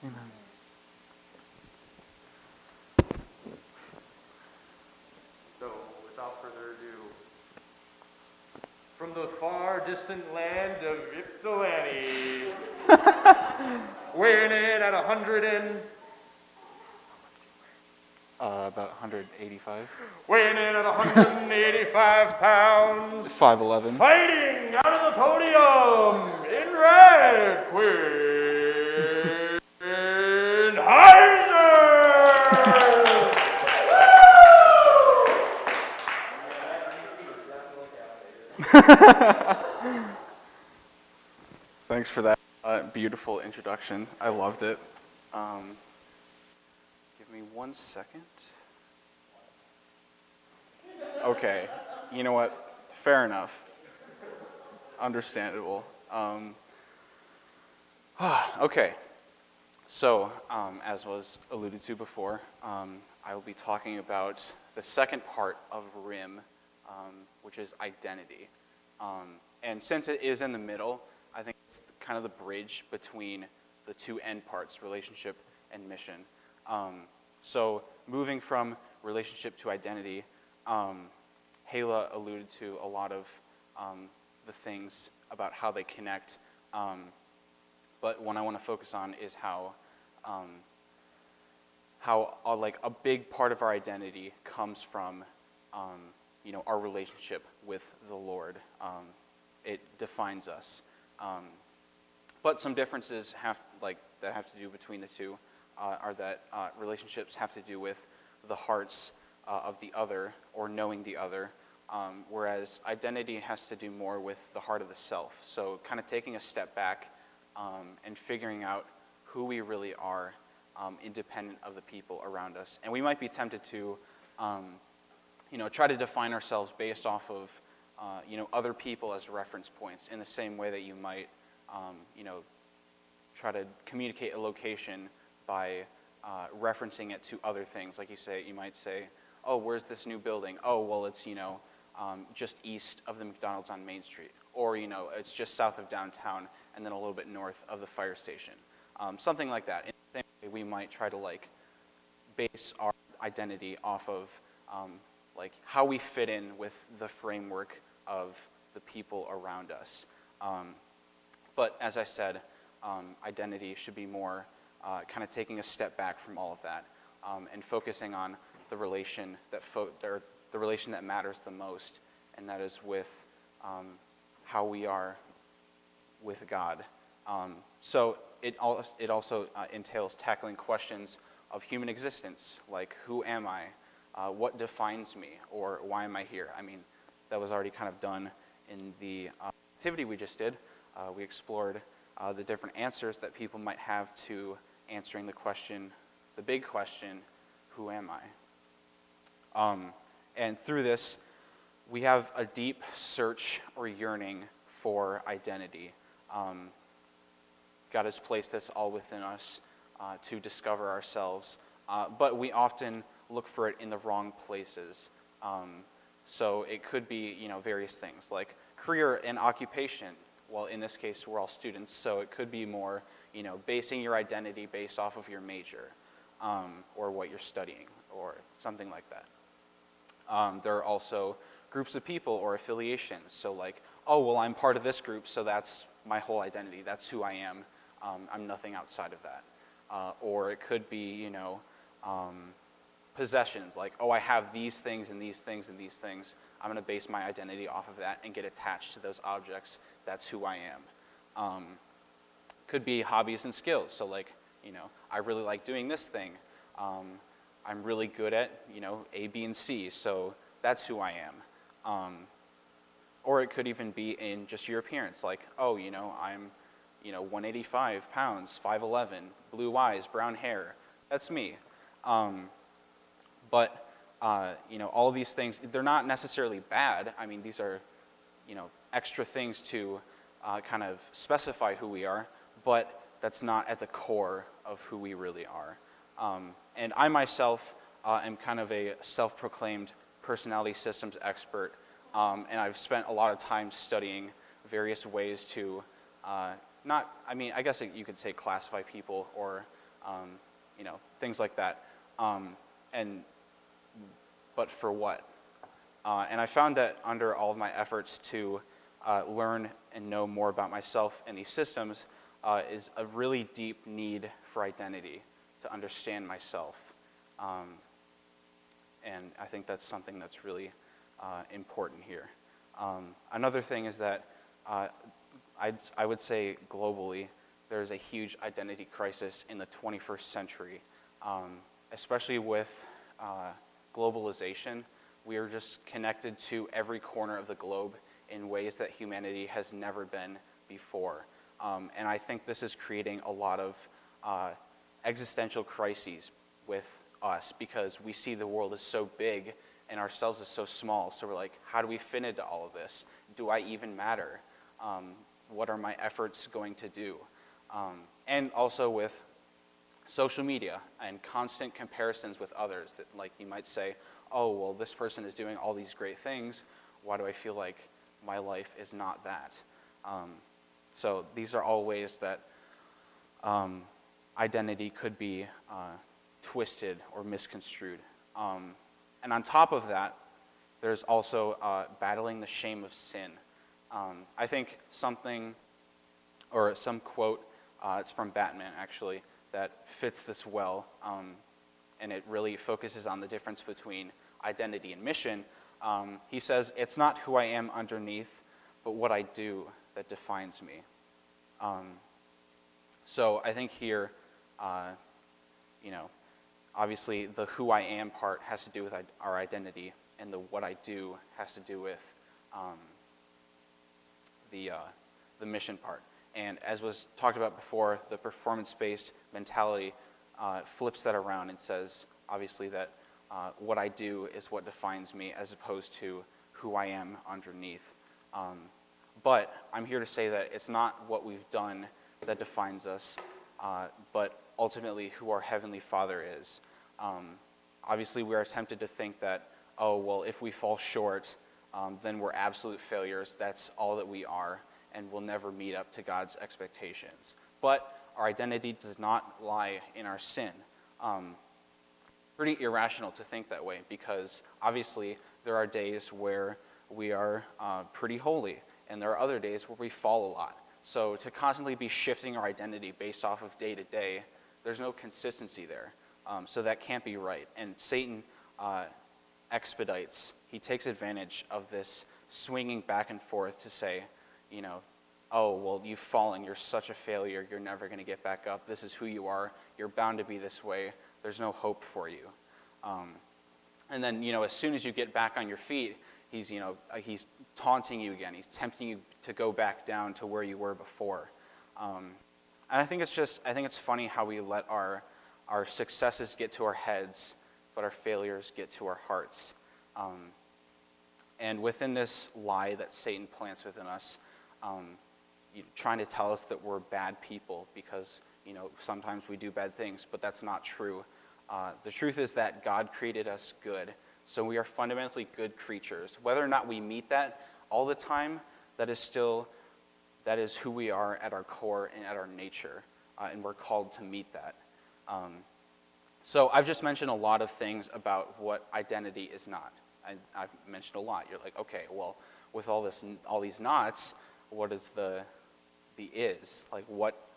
Amen. So, without further ado, from the far distant land of Ypsilanti, weighing in at 100 and About 185. weighing in at 185 pounds, 5'11". fighting out of the podium in red, Quinn Heiser! Thanks for that beautiful introduction. I loved it. Give me 1 second. Okay, you know what? Fair enough. Understandable. Okay, so as was alluded to before, I will be talking about the second part of RIM, which is identity. And since it is in the middle, I think it's kind of the bridge between the two end parts, relationship and mission. So moving from relationship to identity, Hala alluded to a lot of the things about how they connect, but what I want to focus on is how like a big part of our identity comes from our relationship with the Lord. It defines us. But some differences that have to do between the two are that relationships have to do with the hearts of the other or knowing the other, whereas identity has to do more with the heart of the self. So kind of taking a step back and figuring out who we really are, independent of the people around us. And we might be tempted to try to define ourselves based off of other people as reference points, in the same way that you might try to communicate a location by referencing it to other things. Like you might say, oh, where's this new building? Oh, well, it's just east of the McDonald's on Main Street, or it's just south of downtown and then a little bit north of the fire station. Something like that. In the same way, we might try to base our identity off of how we fit in with the framework of the people around us. But as I said, identity should be more kind of taking a step back from all of that and focusing on the relation that matters the most, and that is with how we are with God. So it also entails tackling questions of human existence, like who am I? What defines me, or why am I here? I mean, that was already kind of done in the activity we just did. We explored the different answers that people might have to answering the big question, who am I? And through this, we have a deep search or yearning for identity. God has placed this all within us to discover ourselves, but we often look for it in the wrong places. So it could be, various things like career and occupation. Well, in this case, we're all students, so it could be more, basing your identity based off of your major or what you're studying or something like that. There are also groups of people or affiliations. So oh, well, I'm part of this group, so that's my whole identity. That's who I am. I'm nothing outside of that. Or it could be, possessions, like, oh, I have these things and these things and these things. I'm going to base my identity off of that and get attached to those objects. That's who I am. Could be hobbies and skills. So I really like doing this thing. I'm really good at, A, B, and C, so that's who I am. Or it could even be in just your appearance, like, oh, I'm 185 pounds, 5'11", blue eyes, brown hair. That's me. But all of these things, they're not necessarily bad. I mean, these are, extra things to kind of specify who we are, but that's not at the core of who we really are. And I myself am kind of a self-proclaimed personality systems expert, and I've spent a lot of time studying various ways to I guess you could say classify people or things like that. But for what? And I found that under all of my efforts to learn and know more about myself and these systems is a really deep need for identity, to understand myself. And I think that's something that's really important here. Another thing is that I would say globally, there's a huge identity crisis in the 21st century, especially with globalization. We are just connected to every corner of the globe in ways that humanity has never been before. And I think this is creating a lot of existential crises with us, because we see the world is so big and ourselves is so small. So we're like, how do we fit into all of this? Do I even matter? What are my efforts going to do? And also with social media and constant comparisons with others, that like you might say, oh, well, this person is doing all these great things. Why do I feel like my life is not that? So these are all ways that identity could be twisted or misconstrued. And on top of that, there's also battling the shame of sin. I think some quote, it's from Batman actually, that fits this well, and it really focuses on the difference between identity and mission. He says, "It's not who I am underneath, but what I do that defines me." So I think here, obviously the who I am part has to do with our identity, and the what I do has to do with the mission part. And as was talked about before, the performance-based mentality flips that around and says, obviously, that what I do is what defines me, as opposed to who I am underneath. But I'm here to say that it's not what we've done that defines us, but ultimately who our Heavenly Father is. Obviously, we are tempted to think that, oh, well, if we fall short, then we're absolute failures. That's all that we are, and we'll never meet up to God's expectations. But our identity does not lie in our sin. Pretty irrational to think that way, because obviously there are days where we are pretty holy, and there are other days where we fall a lot. So to constantly be shifting our identity based off of day to day, there's no consistency there. So that can't be right. And Satan expedites, he takes advantage of this swinging back and forth to say, oh, well, you've fallen, you're such a failure, you're never going to get back up, this is who you are, you're bound to be this way, there's no hope for you. And then, as soon as you get back on your feet, he's taunting you again, he's tempting you to go back down to where you were before. And I think it's funny how we let our successes get to our heads, but our failures get to our hearts. And within this lie that Satan plants within us, trying to tell us that we're bad people because, sometimes we do bad things, but that's not true. The truth is that God created us good, so we are fundamentally good creatures. Whether or not we meet that all the time, that is who we are at our core and at our nature, and we're called to meet that. So I've just mentioned a lot of things about what identity is not. I've mentioned a lot. You're like, okay, well, with all these nots, what is the is? Like,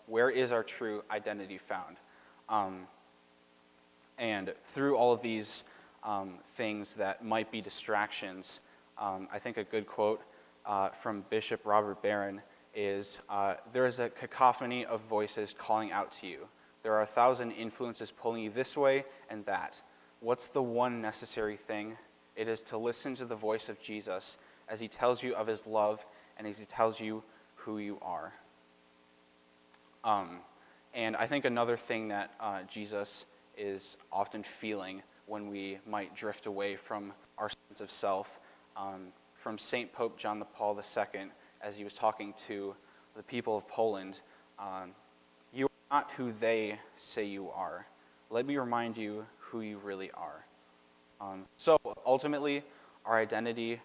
where is our true identity found? And through all of these things that might be distractions, I think a good quote from Bishop Robert Barron is, there is a cacophony of voices calling out to you. There are 1,000 influences pulling you this way and that. What's the one necessary thing? It is to listen to the voice of Jesus as he tells you of his love and as he tells you who you are. And I think another thing that Jesus is often feeling when we might drift away from our sense of self, from St. Pope John Paul II, as he was talking to the people of Poland, you are not who they say you are. Let me remind you who you really are. So ultimately, our identity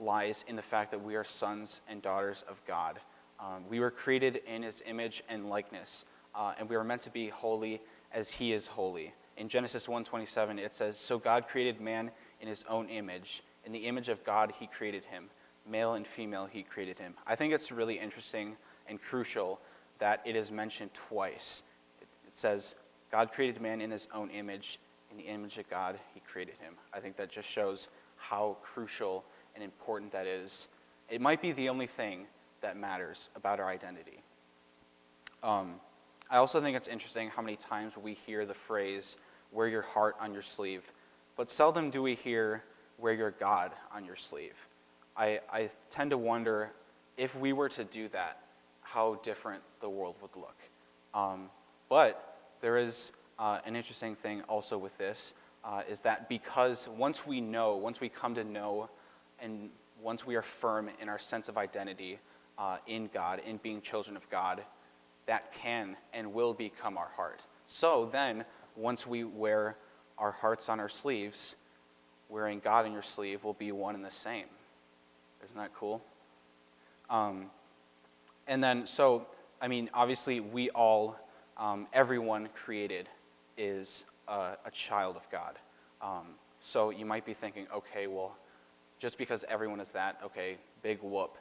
lies in the fact that we are sons and daughters of God. We were created in his image and likeness. and we are meant to be holy as he is holy. In Genesis 1:27, it says, "So God created man in his own image. In the image of God, he created him. Male and female, he created him." I think it's really interesting and crucial that it is mentioned twice. It says, God created man in his own image. In the image of God, he created him. I think that just shows how crucial and important that is. It might be the only thing that matters about our identity. I also think it's interesting how many times we hear the phrase, "wear your heart on your sleeve," but seldom do we hear, "wear your God on your sleeve." I tend to wonder, if we were to do that, how different the world would look. But there is an interesting thing also with this, is that because once we come to know, and once we are firm in our sense of identity in God, in being children of God, that can and will become our heart. So then, once we wear our hearts on our sleeves, wearing God on your sleeve will be one and the same. Isn't that cool? And then, so, I mean, obviously we all, everyone created is a child of God. So you might be thinking, okay, well, just because everyone is that, okay, big whoop.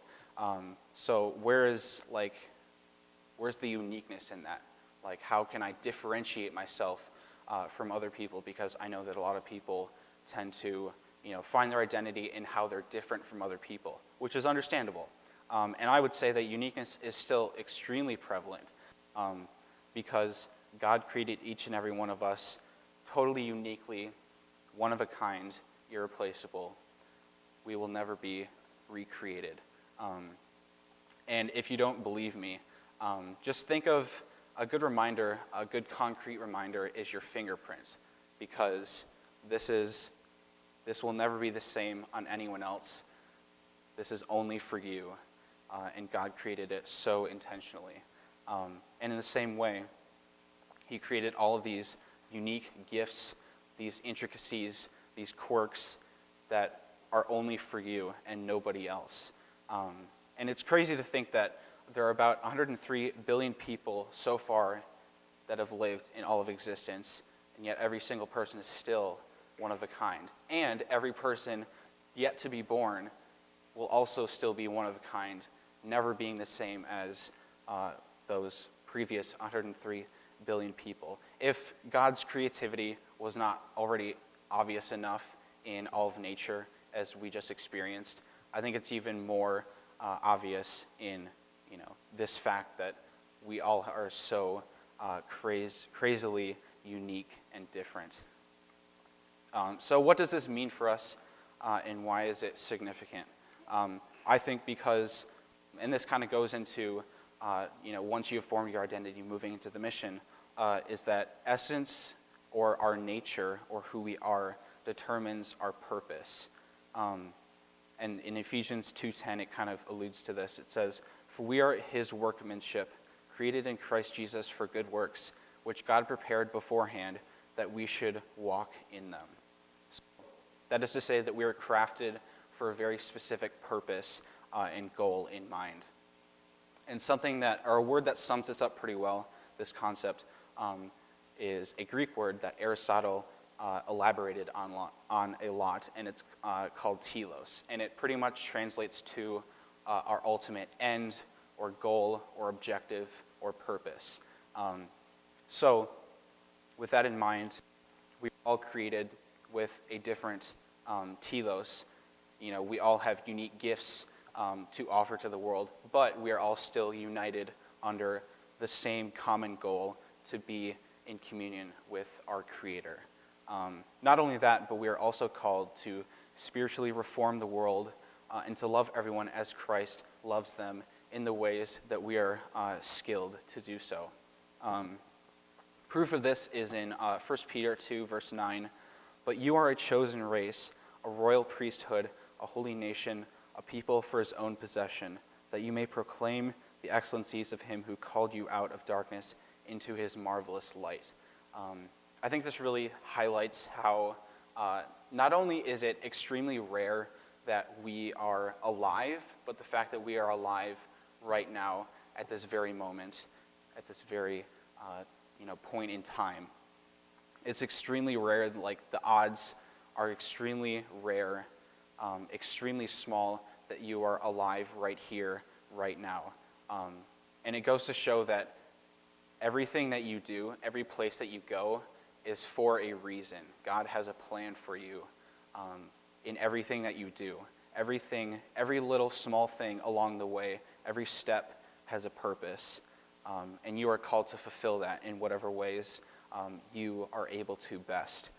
So where's the uniqueness in that? Like, how can I differentiate myself from other people? Because I know that a lot of people tend to, find their identity in how they're different from other people, which is understandable. And I would say that uniqueness is still extremely prevalent, because God created each and every one of us totally uniquely, one of a kind, irreplaceable. We will never be recreated. And if you don't believe me, just think of a good reminder, a good concrete reminder is your fingerprint, because this will never be the same on anyone else. This is only for you, and God created it so intentionally. And in the same way, he created all of these unique gifts, these intricacies, these quirks that are only for you and nobody else. And it's crazy to think that there are about 103 billion people so far that have lived in all of existence, and yet every single person is still one of a kind. And every person yet to be born will also still be one of a kind, never being the same as those previous 103 billion people. If God's creativity was not already obvious enough in all of nature, as we just experienced, I think it's even more obvious in this fact that we all are so crazily unique and different. So what does this mean for us, and why is it significant? I think because, and this kind of goes into, once you have formed your identity, moving into the mission, is that essence or our nature or who we are determines our purpose. And in Ephesians 2:10, it kind of alludes to this. It says, "For we are his workmanship, created in Christ Jesus for good works, which God prepared beforehand that we should walk in them." So, that is to say that we are crafted for a very specific purpose and goal in mind. And a word that sums this up pretty well, this concept, is a Greek word that Aristotle elaborated on a lot, and it's called telos. And it pretty much translates to our ultimate end or goal or objective or purpose. So with that in mind, we're all created with a different telos. We all have unique gifts to offer to the world, but we are all still united under the same common goal to be in communion with our Creator. Not only that, but we are also called to spiritually reform the world and to love everyone as Christ loves them in the ways that we are skilled to do so. Proof of this is in 1 Peter 2, verse 9. "But you are a chosen race, a royal priesthood, a holy nation, a people for his own possession, that you may proclaim the excellencies of him who called you out of darkness into his marvelous light." I think this really highlights how not only is it extremely rare that we are alive, but the fact that we are alive right now at this very moment, at this very point in time. It's extremely rare, like the odds are extremely rare, extremely small that you are alive right here, right now. And it goes to show that everything that you do, every place that you go, is for a reason. God has a plan for you in everything that you do. Everything, every little small thing along the way, every step has a purpose. And you are called to fulfill that in whatever ways you are able to best.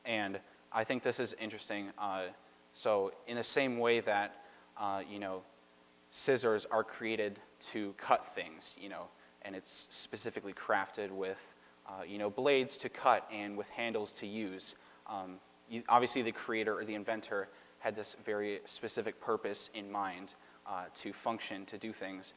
And I think this is interesting. So in the same way that, scissors are created to cut things, and it's specifically crafted with, blades to cut and with handles to use. Obviously, the creator or the inventor had this very specific purpose in mind to function, to do things.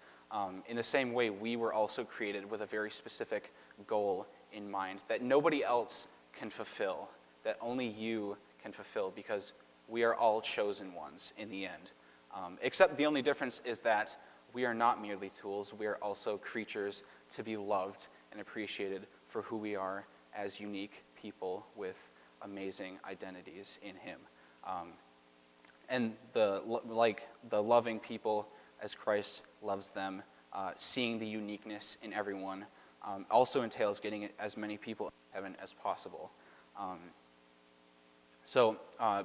In the same way, we were also created with a very specific goal in mind that nobody else can fulfill, that only you can fulfill, because we are all chosen ones in the end. Except the only difference is that we are not merely tools, we are also creatures to be loved and appreciated for who we are as unique people with amazing identities in Him. And the loving people as Christ loves them, seeing the uniqueness in everyone, also entails getting as many people in heaven as possible. So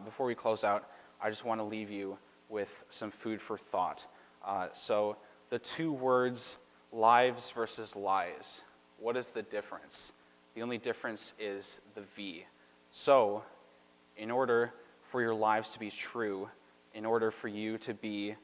before we close out, I just want to leave you with some food for thought. So the two words, lives versus lies, what is the difference? The only difference is the V. So in order for your lives to be true, in order for you to be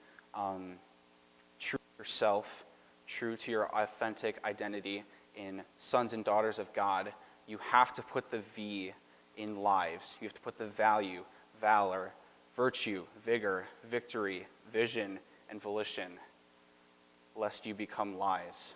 true to yourself, true to your authentic identity in sons and daughters of God, you have to put the V in lives. You have to put the value, valor, virtue, vigor, victory, vision, and volition, lest you become lies.